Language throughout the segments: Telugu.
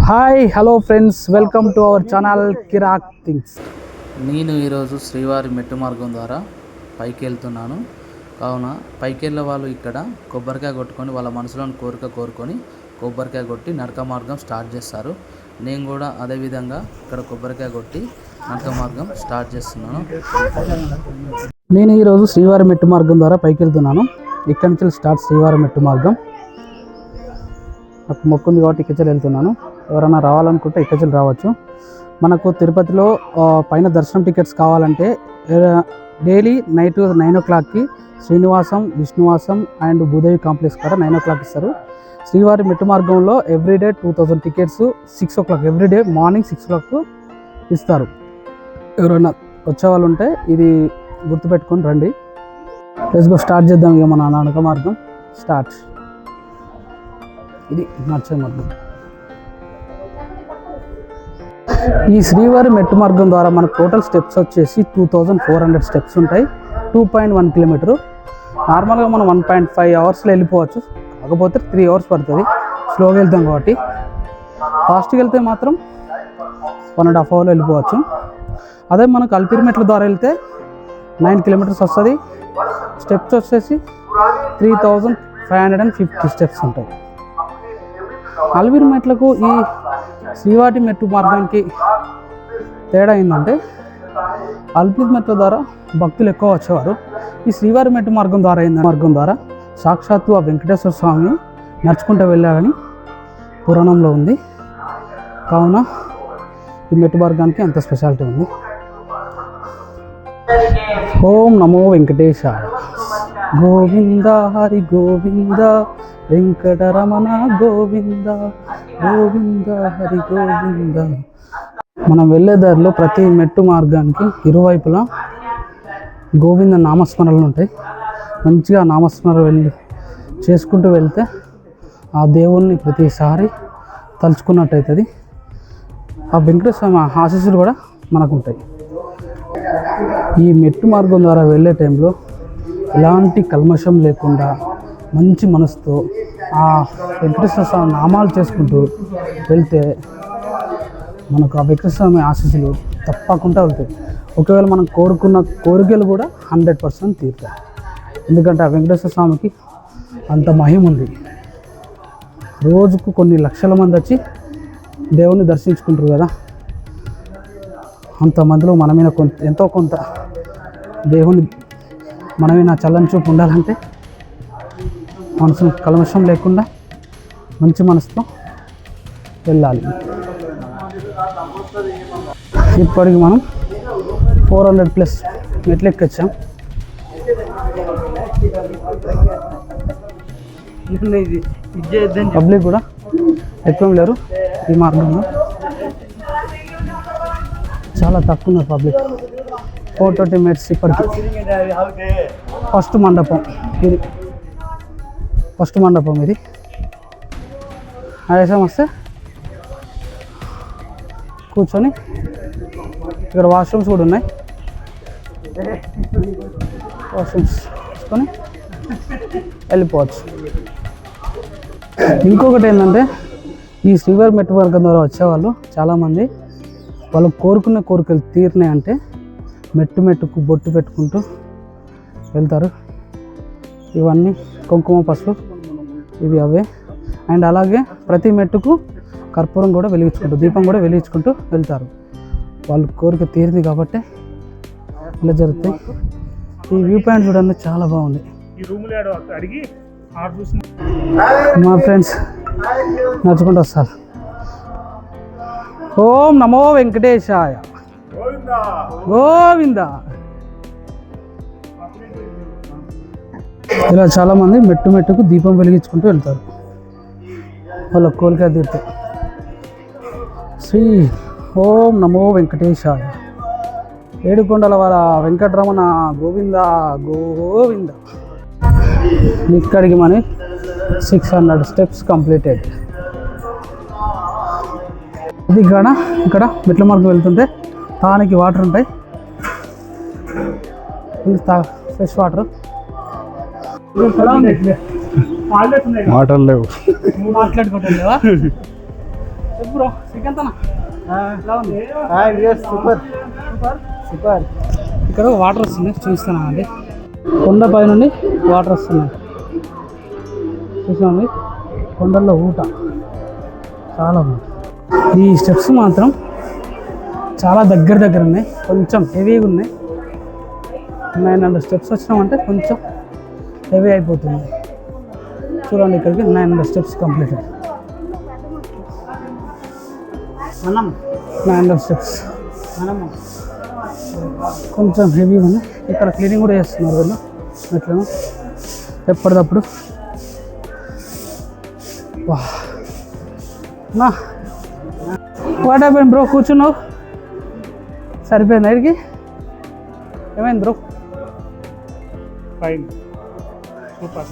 Hi hello friends, welcome to our channel Kirak things. నేను ఈరోజు శ్రీవారి మెట్టు మార్గం ద్వారా పైకి వెళ్తున్నాను. కావున పైకి వెళ్ళే వాళ్ళు ఇక్కడ కొబ్బరికాయ కొట్టుకొని వాళ్ళ మనసులోని కోరిక కోరుకొని కొబ్బరికాయ కొట్టి నడక మార్గం స్టార్ట్ చేస్తారు. నేను కూడా అదేవిధంగా ఇక్కడ కొబ్బరికాయ కొట్టి నడక మార్గం స్టార్ట్ చేస్తున్నాను. నేను ఈరోజు శ్రీవారి మెట్టు మార్గం ద్వారా పైకి వెళ్తున్నాను. ఇక్కడి నుంచి స్టార్ట్ శ్రీవారి మెట్టు మార్గం. నాకు మొక్కుంది కాబట్టి ఇక్కడికి వెళ్తున్నాను. ఎవరైనా రావాలనుకుంటే ఇక్కడికి రావచ్చు. మనకు తిరుపతిలో పైన దర్శనం టికెట్స్ కావాలంటే డైలీ నైట్ 9 o'clockకి శ్రీనివాసం, విష్ణువాసం అండ్ భూదేవి కాంప్లెక్స్ కూడా 9 o'clock ఇస్తారు. శ్రీవారి మెట్టు మార్గంలో everyday 2000 tickets 6 o'clock everyday morning 6 o'clock ఇస్తారు. ఎవరైనా వచ్చేవాళ్ళు ఉంటే ఇది గుర్తుపెట్టుకొని రండి. లెట్స్ గో, స్టార్ట్ చేద్దాం. ఇక మన నడక మార్గం స్టార్ట్. ఇది నడిచే మార్గం. ఈ శ్రీవారి మెట్టు మార్గం ద్వారా మనకు టోటల్ స్టెప్స్ వచ్చేసి 2400 స్టెప్స్ ఉంటాయి. 2.1 kilometer. నార్మల్గా మనం 1.5 అవర్స్లో వెళ్ళిపోవచ్చు. కాకపోతే 3 hours పడుతుంది స్లోగా వెళ్తాం కాబట్టి. ఫాస్ట్గా వెళ్తే మాత్రం 1.5 hourలో వెళ్ళిపోవచ్చు. అదే మనకు అల్పిరి మెట్ల ద్వారా వెళ్తే 9 kilometers వస్తుంది. స్టెప్స్ వచ్చేసి 3550 స్టెప్స్ ఉంటాయి. అల్పిరి మెట్లకు ఈ శ్రీవారి మెట్టు మార్గానికి తేడా ఏంటంటే అల్పిరి మెట్ల ద్వారా భక్తులు ఎక్కువ వచ్చేవారు. ఈ శ్రీవారి మెట్టు మార్గం ద్వారా సాక్షాత్తు ఆ వెంకటేశ్వర స్వామి నడుచుకుంటూ వెళ్ళాలని పురాణంలో ఉంది. కావున ఈ మెట్టు మార్గానికి అంత స్పెషాలిటీ ఉంది. ఓం నమో వెంకటేశాయ. గోవింద హరి గోవింద వెంకటరమణ గోవింద గోవింద హరి గోవింద. మనం వెళ్ళే దారిలో ప్రతి మెట్టు మార్గానికి ఇరువైపులా గోవింద నామస్మరణలు ఉంటాయి. మంచిగా నామస్మరణ చేసుకుంటూ వెళ్తే ఆ దేవుణ్ణి ప్రతిసారి తలుచుకున్నట్టు అవుతుంది. ఆ వెంకటేశ్వర స్వామి ఆశీస్సులు కూడా మనకు ఉంటాయి. ఈ మెట్టు మార్గం ద్వారా వెళ్ళే టైంలో ఎలాంటి కల్మషం లేకుండా మంచి మనసుతో ఆ వెంకటేశ్వర స్వామి నామాలు చేసుకుంటూ వెళ్తే మనకు ఆ వెంకటేశ్వర స్వామి ఆశీస్సులు తప్పకుండా వెళ్తాయి. ఒకవేళ మనం కోరుకున్న కోరికలు కూడా 100% తీరుతాయి. ఎందుకంటే ఆ వెంకటేశ్వర స్వామికి అంత మహిమ ఉంది. రోజుకు కొన్ని లక్షల మంది వచ్చి దేవుణ్ణి దర్శించుకుంటారు కదా. అంతమందిలో మన మీద ఎంతో కొంత దేవుని మన మీద చల్లని చూపు ఉండాలంటే మనసు కల్మషం లేకుండా మంచి మనసుతో వెళ్ళాలి. ఇప్పటికి మనం 400+ మెట్లు ఎక్కొచ్చాం. పబ్లిక్ కూడా ఎక్కువ లేరు ఈ మార్గంలో. చాలా తక్కువ ఉన్నారు పబ్లిక్. 420 meters ఇప్పటికి. ఫస్ట్ మండపం ఇది. ఆయాసం వస్తే కూర్చొని ఇక్కడ వాష్రూమ్స్ కూడా ఉన్నాయి. వాష్రూమ్స్ తీసుకొని వెళ్ళిపోవచ్చు. ఇంకొకటి ఏంటంటే ఈ శ్రీవారి మెట్టు మార్గం ద్వారా వచ్చేవాళ్ళు చాలామంది వాళ్ళు కోరుకున్న కోరికలు తీరినాయి అంటే మెట్టుకు బొట్టు పెట్టుకుంటూ వెళ్తారు. ఇవన్నీ కుంకుమ పసుపు ఇవి అవే. అండ్ అలాగే ప్రతి మెట్టుకు కర్పూరం కూడా దీపం కూడా వెలిగించుకుంటూ వెళ్తారు. వాళ్ళు కోరిక తీరింది కాబట్టి ఇలా జరుగుతాయి. ఈ వ్యూ పాయింట్ చూడండి, చాలా బాగుంది. మా ఫ్రెండ్స్ నడుచుకుంటూ వస్తారు. ఓం నమో వెంకటేశాయ గోవింద. ఇలా చాలామంది మెట్టుకు దీపం వెలిగించుకుంటూ వెళ్తారు. వాళ్ళ కోరిక తీరుతాయి. శ్రీ ఓం నమో వెంకటేశాయ. ఏడుకొండల వార వెంకటరమణ గోవింద గోవింద. ఇక్కడికి మన 600 steps కంప్లీటెడ్. ఇది ఇక్కడ మెట్ల మార్గం వెళ్తుంటే తానికి వాటర్ ఉంటాయి. Fresh water. మాటలు లేవు. మాట్లాడుకోవటం లేవా? బ్రో శ్రీకాంతనా ఎలా ఉంది? Super super. ఇక్కడ వాటర్ వస్తుంది చూస్తున్నామండి. కొండపై నుండి వాటర్ వస్తున్నాయి చూసామండి. కొండల్లో ఊట చాలా ఉంది. ఈ స్టెప్స్ మాత్రం చాలా దగ్గర ఉన్నాయి, కొంచెం హెవీగా ఉన్నాయి. 900 స్టెప్స్ వచ్చినామంటే కొంచెం హెవీ అయిపోతుంది. చూడండి ఇక్కడికి 900 స్టెప్స్ కంప్లీటెడ్. 900 స్టెప్స్ కొంచెం హెవీగా ఉంది. ఇక్కడ క్లీనింగ్ కూడా చేస్తున్నారు వీళ్ళు మెట్లను ఎప్పటికప్పుడు. What happen bro? కూర్చున్నావు సరిపోయింది. ఇక్కడికి ఏమైంది బ్రో? Fine super.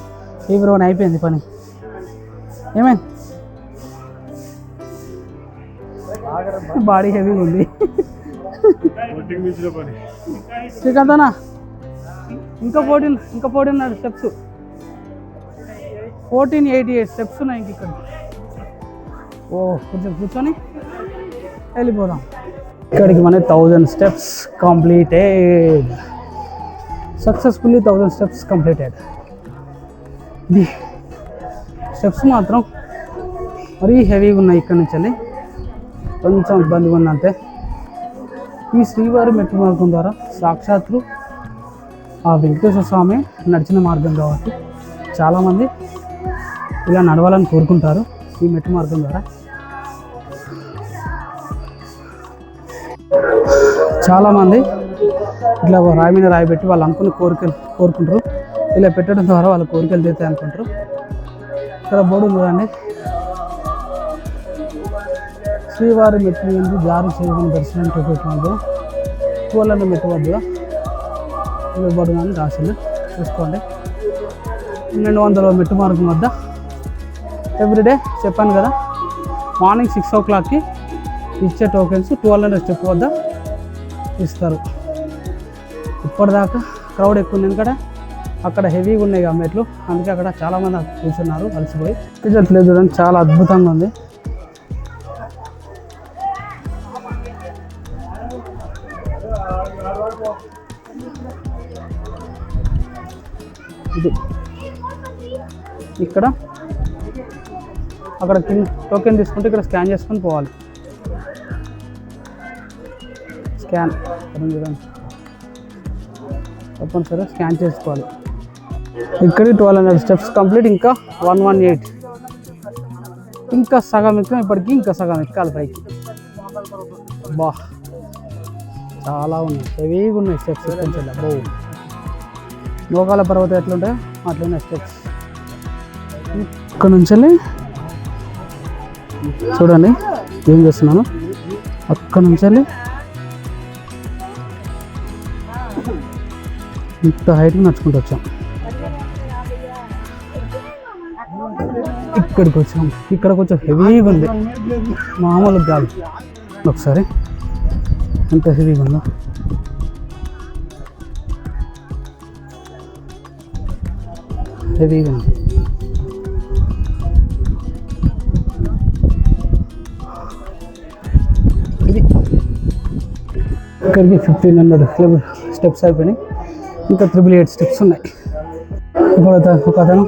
ఈ బ్రో అయిపోయింది పని. ఏమైంది? బాడీ హెవీగా ఉంది. శ్రీకాంతనా ఇంకా 14 స్టెప్స్, 1488 స్టెప్స్ ఉన్నాయి ఇంక ఇక్కడ. ఓ కొంచెం కూర్చొని వెళ్ళిపోదాం. ఇక్కడికి మన 1000 steps completed. Successfully 1000 steps completed. ఇది స్టెప్స్ మాత్రం మరీ హెవీగా ఉన్నాయి. ఇక్కడ నుంచి వెళ్ళి కొంచెం ఇబ్బందిగా ఉంది అంతే. ఈ శ్రీవారి మెట్టు మార్గం ద్వారా సాక్షాత్తు ఆ వెంకటేశ్వర స్వామి నడిచిన మార్గం కాబట్టి చాలామంది ఇలా నడవాలని కోరుకుంటారు ఈ మెట్టు మార్గం ద్వారా. చాలామంది ఇట్లా రాయి మీద రాయి పెట్టి వాళ్ళు అనుకున్న కోరికలు కోరుకుంటారు. ఇలా పెట్టడం ద్వారా వాళ్ళ కోరికలు తీరుతాయి అనుకుంటారు. ఇక్కడ బోర్డు చూడండి, శ్రీవారి మెట్టు నుండి జారీ చేయడం దర్శనం చూపించడం 12 మెట్టు వద్ద బోర్డు అని రాసింది చూసుకోండి. 1200 మెట్టు మార్గం వద్ద ఎవ్రీడే చెప్పాను కదా, మార్నింగ్ 6 o'clockకి ఇచ్చే టోకెన్స్ 1200 స్టెప్ వద్ద ఇస్తారు. ఇప్పటిదాకా క్రౌడ్ ఎక్కువ ఉంది ఎందుకంటే అక్కడ హెవీగా ఉన్నాయి కదా మెట్లు, అందుకే అక్కడ చాలామంది కూర్చున్నారు కలిసిపోయి. ప్లేస్ చూడండి చాలా అద్భుతంగా ఉంది. ఇది ఇక్కడ అక్కడ టోకెన్ తీసుకుంటే ఇక్కడ స్కాన్ చేసుకొని పోవాలి. స్కాన్ చూడండి తప్పనిసరిగా స్కాన్ చేసుకోవాలి. ఇక్కడ 1200 స్టెప్స్ కంప్లీట్. ఇంకా 118 ఇంకా సగం ఎక్కాం. ఇప్పటికి ఇంకా సగం ఎక్కాలి పైకి. బా చాలా ఉన్నాయి, హెవీగా ఉన్నాయి స్టెప్స్. కొంచెం బో మోకాల పర్వతం ఎట్లుంటాయో అట్లున్నాయి స్టెప్స్. ఇక్కడ నుంచి చూడండి ఏం చేస్తున్నాను. అక్కడ నుంచి ఇంత హైట్కి నడుచుకుంటూ వచ్చాం. ఇక్కడికి వచ్చాం. ఇక్కడ కొంచెం హెవీగా ఉంది, మామూలుగా కాదు. ఒకసారి ఎంత హెవీగా ఉందో. హెవీగా ఉంది. ఇది ఇక్కడికి 1500 స్టెప్స్ అయిపోయినాయి. ఇంకా 888 స్టెప్స్ ఉన్నాయి. ఇప్పుడు ఒక అతను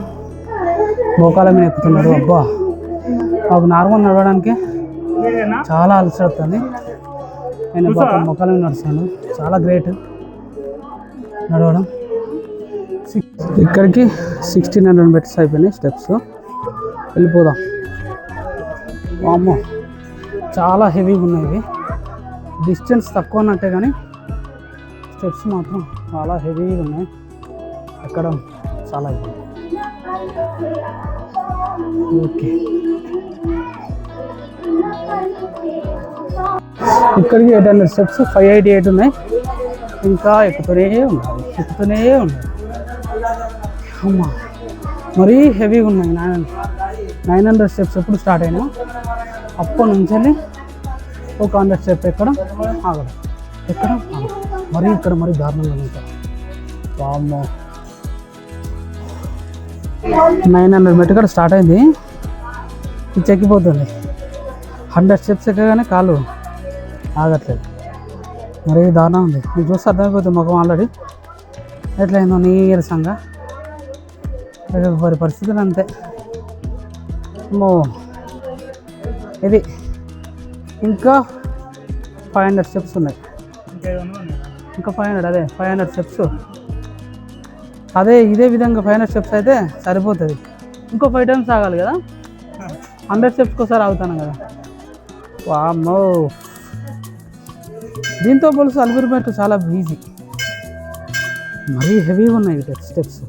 మోకాల మీద ఎక్కుతున్నాడు. అబ్బా నాకు నార్మల్ నడవడానికి చాలా అలసడుతుంది. నేను మోకాల మీద నడుస్తాను. చాలా గ్రేట్ నడవడం. ఇక్కడికి 1600 మెట్స్ అయిపోయినాయి స్టెప్స్. వెళ్ళిపోదాం. అమ్మో చాలా హెవీగా ఉన్నాయి. డిస్టెన్స్ తక్కువ ఉన్నట్టే కానీ స్టెప్స్ మాత్రం చాలా హెవీగా ఉన్నాయి. ఎక్కడం చాలా ఇబ్బంది. ఓకే ఇక్కడికి 800 స్టెప్స్ 588 ఉన్నాయి. ఇంకా ఎక్కుతూనే ఉన్నాయి. అమ్మా మరీ హెవీగా ఉన్నాయి. 900 స్టెప్స్ ఎప్పుడు స్టార్ట్ అయినా అప్పటి నుంచి ఒక 100 స్టెప్ ఎక్కడం ఆగడం, ఎక్కడం ఆగడం. మరీ ఇక్కడ మరీ దారుణంగా ఉంటాయి. వామ్మో 900 మెట్టు కూడా స్టార్ట్ అయింది. ఇది చెక్కిపోతుంది. 100 స్టెప్స్ ఎక్కగానే కాలు ఆగట్లేదు. మరీ దారుణం ఉంది. మీకు చూస్తే అర్థమైపోతుంది ముఖం ఆల్రెడీ ఎట్లయిందో నీరసంగా. వారి పరిస్థితులు అంతే. ఇది ఇంకా 500 స్టెప్స్ ఉన్నాయి. ఇంకా 500, అదే 500 స్టెప్స్. అదే ఇదే విధంగా 500 స్టెప్స్ అయితే సరిపోతుంది. ఇంకో 5 టైమ్స్ ఆగాలి కదా. 100 స్టెప్స్కి ఒకసారి ఆగుతాను కదా. వామ్మో, దీంతో పోలిసి అలిపిరి మెట్టు చాలా ఈజీ. మరీ హెవీగా ఉన్నాయి స్టెప్స్.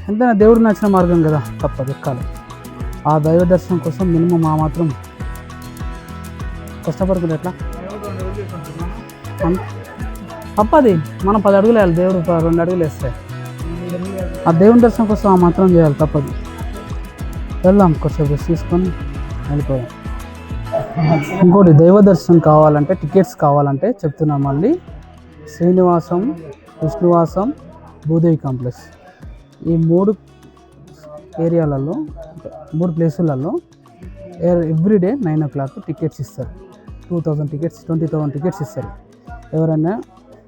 ఎంతైనా దేవుడు నచ్చిన మార్గం కదా, తప్పదు ఎక్కాలి. ఆ దైవ దర్శనం కోసం మినిమం ఆ మాత్రం కష్టపడుకుంటే ఎట్లా తప్పది. మనం 10 అడుగులు వేయాలి, దేవుడు 2 అడుగులు వేస్తాయి. ఆ దేవుని దర్శనం కోసం ఆ మాత్రం చేయాలి, తప్పదు. వెళ్దాం, కొంచెం రెస్ట్ తీసుకొని వెళ్ళిపోయాం. ఇంకోటి దైవ దర్శనం కావాలంటే, టికెట్స్ కావాలంటే చెప్తున్నాం మళ్ళీ, శ్రీనివాసం, విష్ణువాసం, భూదేవి కాంప్లెక్స్ ఈ 3 ఏరియాలలో 3 ప్లేసులలో ఎవ్రీడే 9 o'clock టికెట్స్ ఇస్తారు. 2000 టికెట్స్, 20,000 టికెట్స్ ఇస్తారు. ఎవరైనా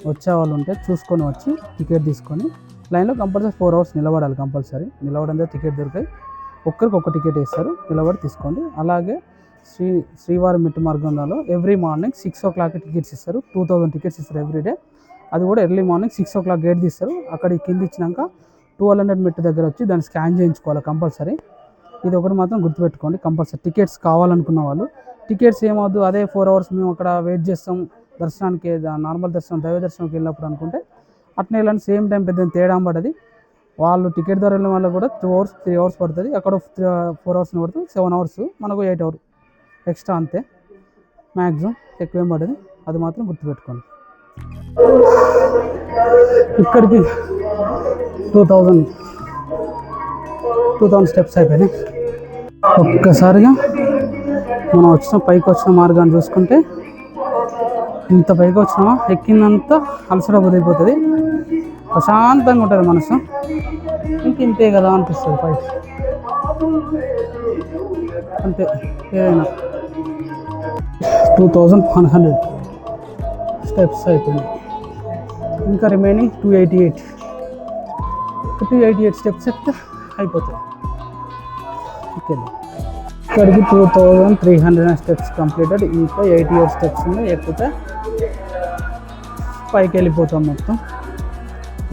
వచ్చే వాళ్ళు ఉంటే చూసుకొని వచ్చి టికెట్ తీసుకొని లైన్లో కంపల్సరీ 4 hours నిలబడాలి. కంపల్సరీ నిలబడంతో టికెట్ దొరికాయి. ఒక్కరికి ఒక టికెట్ ఇస్తారు, నిలబడి తీసుకోండి. అలాగే శ్రీవారి మెట్టు మార్గంలో ఎవ్రీ మార్నింగ్ 6 o'clock టికెట్స్ ఇస్తారు. 2000 టికెట్స్ ఇస్తారు ఎవ్రీడే. అది కూడా ఎర్లీ మార్నింగ్ 6 o'clock గేట్ తీస్తారు. అక్కడికి కింద ఇచ్చినాక 1200 మెట్టు దగ్గర వచ్చి దాన్ని స్కాన్ చేయించుకోవాలి కంపల్సరీ. ఇది ఒకటి మాత్రం గుర్తుపెట్టుకోండి కంపల్సరీ. టికెట్స్ కావాలనుకున్న వాళ్ళు, టికెట్స్ ఏమవుద్దు అదే 4 hours మేము అక్కడ వెయిట్ చేస్తాం దర్శనానికి, నార్మల్ దర్శనం దైవ దర్శనంకి వెళ్ళినప్పుడు అనుకుంటే అట్నే వెళ్ళండి. సేమ్ టైం పెద్ద తేడా పడది. వాళ్ళు టికెట్ ద్వారా వెళ్ళిన వాళ్ళు కూడా 2 hours 3 hours పడుతుంది. అక్కడ 4 hours పడుతుంది, 7 hours, మనకు 8 hours ఎక్స్ట్రా అంతే. మ్యాక్సిమం ఎక్కువ ఏం పడుతుంది, అది మాత్రం గుర్తుపెట్టుకోండి. ఇక్కడికి 2000 స్టెప్స్ అయిపోయినాయి. ఒక్కసారిగా మనం పైకి వచ్చిన మార్గాన్ని చూసుకుంటే, ఇంత పైకి వచ్చినామా, ఎక్కిందంతా అలసట బుదిరిపోతుంది, ప్రశాంతంగా ఉంటుంది మనసు. ఇంతే కదా అనిపిస్తుంది పైకి, అంతే. ఏదైనా 2100 స్టెప్స్ అయిపోయినాయి. ఇంకా రిమైనింగ్ 288 స్టెప్స్ ఎక్కితే అయిపోతుంది. ఓకే, ఇక్కడికి 2300 స్టెప్స్ కంప్లీటెడ్. ఇంకా 88 స్టెప్స్ ఉన్నాయి, ఎక్కితే పైకి వెళ్ళిపోతాం మొత్తం.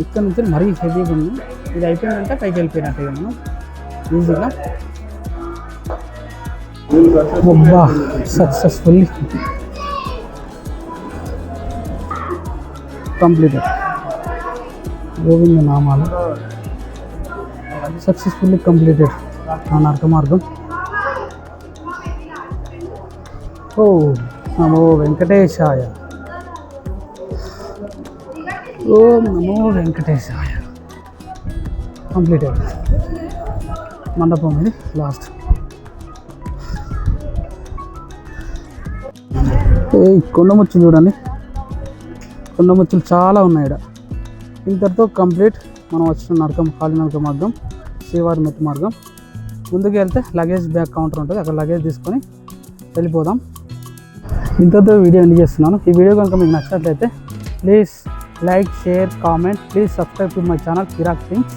ఇక్కడ నుంచి మరీ హెవీగా ఉంది. ఇది అయిపోయిందంటే పైకి వెళ్ళిపోయినట్టే మనం ఈజీగా. అబ్బా, సక్సెస్ఫుల్లీ కంప్లీటెడ్. గోవింద నామాలు. సక్సెస్ఫుల్లీ కంప్లీటెడ్ ఆ నరక మార్గం. ఓ నమో వెంకటేశాయ, ఓం నమో వెంకటేశాయ. కంప్లీటెడ్. మండపం ఇది లాస్ట్. కొండముచ్చులు చూడండి, కొండముచ్చులు చాలా ఉన్నాయి ఇక్కడ. ఇంతటితో కంప్లీట్ మనం వచ్చిన ఖాళీ నరక మార్గం, శ్రీవారి మెట్టు మార్గం. ముందుకు వెళ్తే లగేజ్ బ్యాగ్ కౌంటర్ ఉంటుంది, అక్కడ లగేజ్ తీసుకొని వెళ్ళిపోదాం. ఇంతటితో వీడియో ఎండ్ చేస్తున్నాను. ఈ వీడియో కనుక మీకు నచ్చినట్లయితే please like, share, comment. Please subscribe to my channel Kirak things.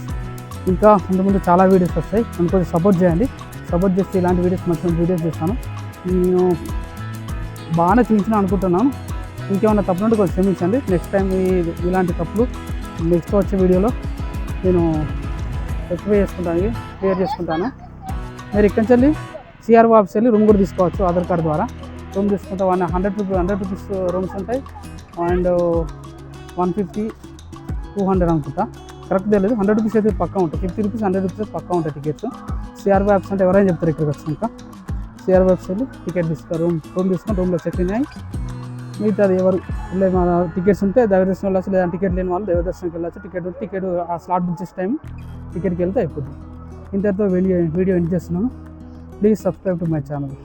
ఇంకా ముందు చాలా వీడియోస్ వస్తాయి, నన్ను కొంచెం సపోర్ట్ చేయండి. సపోర్ట్ చేస్తే ఇలాంటి వీడియోస్ మంచి వీడియోస్ చేస్తాను. నేను బాగానే చూపించిన అనుకుంటున్నాను. ఇంకేమైనా తప్పులుంటే కొంచెం క్షమించండి. నెక్స్ట్ టైం ఇలాంటి తప్పులు నెక్స్ట్ వచ్చే వీడియోలో నేను ఎక్కువ క్లియర్ చేసుకుంటాను. మీరు ఇక్కడి నుంచి సిఆర్ఓ ఆఫీస్ వెళ్ళి రూమ్ కూడా తీసుకోవచ్చు ఆధార్ కార్డు ద్వారా. రూమ్ తీసుకుంటే 100 రూపీస్ రూమ్స్ ఉంటాయి. అండ్ 150, 200 అనుకుంటా, కరెక్ట్ తెలియదు. 100 రూపీస్ అయితే పక్కా ఉంటాయి. 50 రూపీస్ 100 రూపీస్ పక్కా ఉంటాయి టికెట్స్. సిఆర్ఓ ఆఫీస్ అంటే ఎవరైనా చెప్తారు ఇక్కడికి వచ్చినాక. సిఆర్ఓ ఆఫీస్ వెళ్ళి టికెట్ తీసుకో, రూమ్ తీసుకొని రూమ్లో చెక్ ఇన్ అయ్యి మిగతాది ఎవరు మన టికెట్స్ ఉంటే దైవదర్శనం వెళ్ళచ్చు, లేదా టికెట్ లేని వాళ్ళు దైవదర్శనంకి వెళ్ళచ్చు. టికెట్ ఆ స్లాట్ బుక్ చేసే టైం టికెట్కి వెళ్తే అయిపోతుంది. ఇంతటితో వీడియో ఎండ్ చేస్తున్నాను. Please subscribe to my channel.